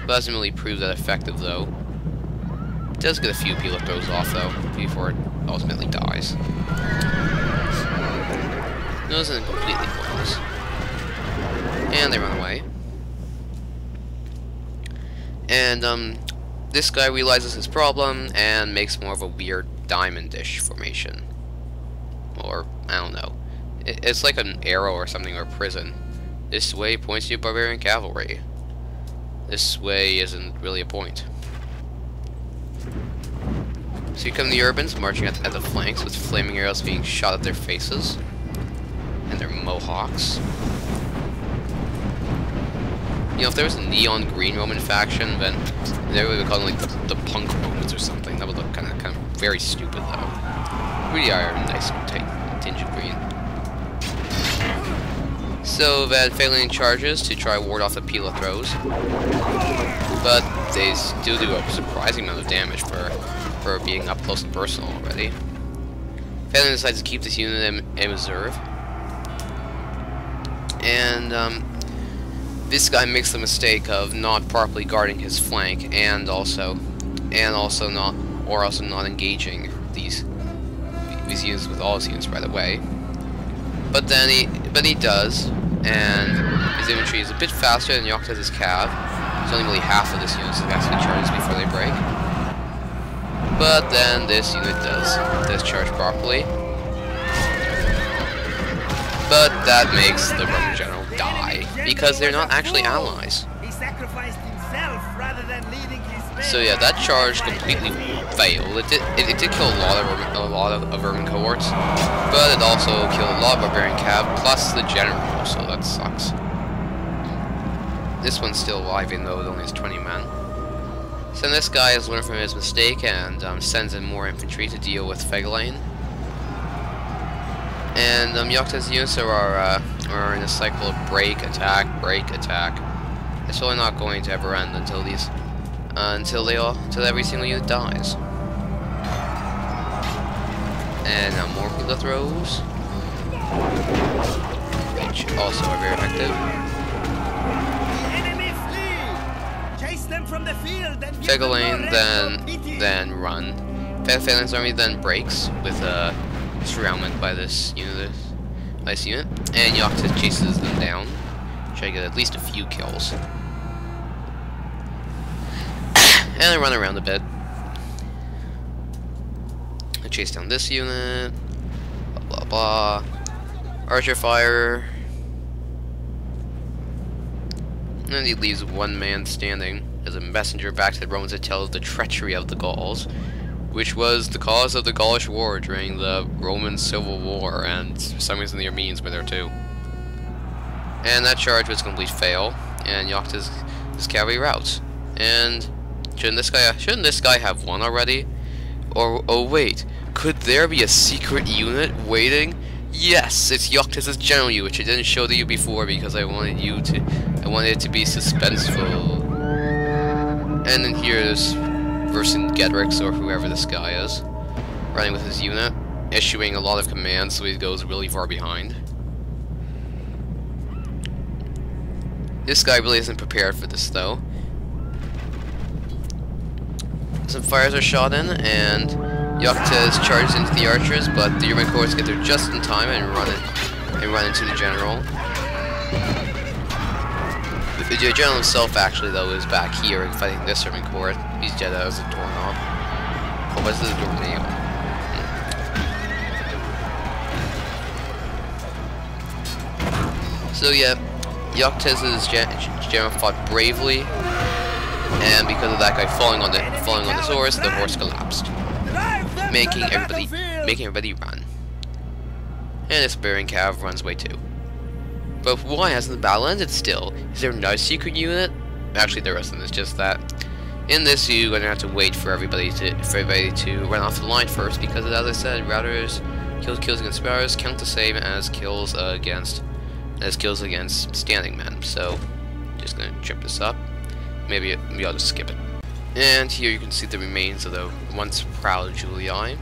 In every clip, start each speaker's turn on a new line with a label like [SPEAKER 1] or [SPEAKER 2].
[SPEAKER 1] Doesn't really prove that effective though. It does get a few peel throws off though, before it ultimately dies. No, it isn't completely pointless. And they run away. And this guy realizes his problem and makes more of a weird diamond dish formation. Or, I don't know. It's like an arrow or something, or a prison. This way points to barbarian cavalry. This way isn't really a point. So here come the Urbans marching at the flanks with flaming arrows being shot at their faces. And their mohawks. You know, if there was a neon green Roman faction, then they would call them like the punk Romans or something. That would look kind of very stupid though. Really are a nice tinge of green. So Van failing charges to try ward off the Pila throws, but they still do a surprising amount of damage for being up close and personal already. Phelan decides to keep this unit in reserve, and this guy makes the mistake of not properly guarding his flank, and also not engaging these units with all his units right away. But then he does, and his infantry is a bit faster than Yoctez's cav. It's only really half of this unit's actually charges before they break. But then this unit does charge properly. But that makes the Roman general die, because they're not actually allies.
[SPEAKER 2] He sacrificed himself rather than leading his men.
[SPEAKER 1] So yeah, that charge completely failed. It did kill a lot of Roman cohorts, but it also killed a lot of barbarian cav plus the general, so that sucks. This one's still alive even though it only has 20 men. So this guy has learned from his mistake and sends in more infantry to deal with Fegelein. And Yoctez's units are in a cycle of break, attack. It's really not going to ever end until every single unit dies. And now more Pila throws, which also are very effective.
[SPEAKER 2] The enemy flee! Chase them from the field and
[SPEAKER 1] Fegelein then run. Phelan's army then breaks with surroundment by this unit, and Yoctez chases them down, try to get at least a few kills. And they run around a bit. I chase down this unit, blah blah blah. Archer fire. And then he leaves one man standing as a messenger back to the Romans to tell of the treachery of the Gauls, which was the cause of the Gaulish War during the Roman Civil War, and for some reason the Armenians were there too. And that charge was a complete fail, and Yoctez's cavalry routes. And shouldn't this guy have won already? Or oh wait, could there be a secret unit waiting? Yes, it's Yoctez's general unit, which I didn't show to you before because I wanted it to be suspenseful. And then here's Vercingetorix, or whoever this guy is, running with his unit, issuing a lot of commands, so he goes really far behind. This guy really isn't prepared for this though. Some fires are shot in, and Yoctez charges into the archers, but the Roman cohorts get there just in time and run into the general. The general himself, actually, though, is back here fighting this Roman cohort. He's dead as a doorknob. Oh, what's this doornail? So yeah, Yoctez's general fought bravely, and because of that guy falling on his horse, the horse collapsed, making everybody run. And this barbarian cav runs away too. But why hasn't the battle ended still? Is there no secret unit? Actually, there isn't. It's just that in this you're gonna have to wait for everybody to run off the line first, because as I said, routers kills against sparrows count the same as kills against standing men. So just gonna trip this up. Maybe I'll just skip it. And here you can see the remains of the once proud Julii.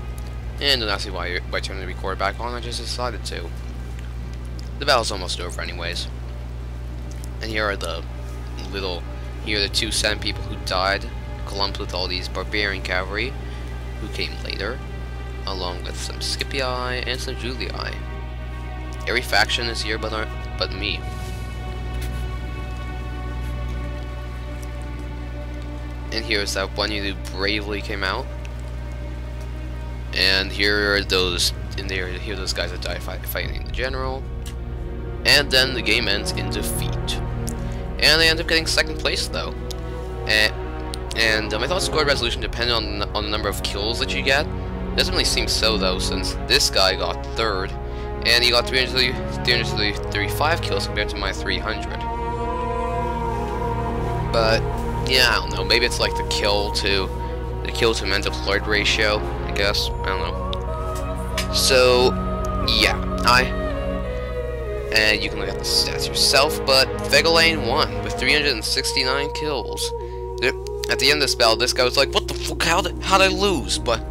[SPEAKER 1] And don't ask me why turning the recorder back on. I just decided to. The battle's almost over anyways. And here are the here are the 2 Sand people who died, clumped with all these barbarian cavalry, who came later, along with some Scipii and some Julii. Every faction is here but me. And here's that one who bravely came out. And here are those here are those guys that died fighting the general. And then the game ends in defeat. And they end up getting 2nd place though. And I thought squad resolution depended on the number of kills that you get. It doesn't really seem so though, since this guy got 3rd, and he got 335 kills compared to my 300. But yeah, I don't know. Maybe it's like the kill to men deployed ratio, I guess. I don't know. So yeah, and you can look at the stats yourself. But Vegelaine won with 369 kills. At the end of this battle, this guy was like, "What the fuck? How'd I lose?" But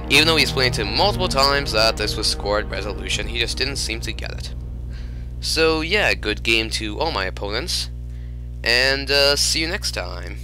[SPEAKER 1] even though he explained to him multiple times that this was squad resolution, he just didn't seem to get it. So yeah, good game to all my opponents, and see you next time.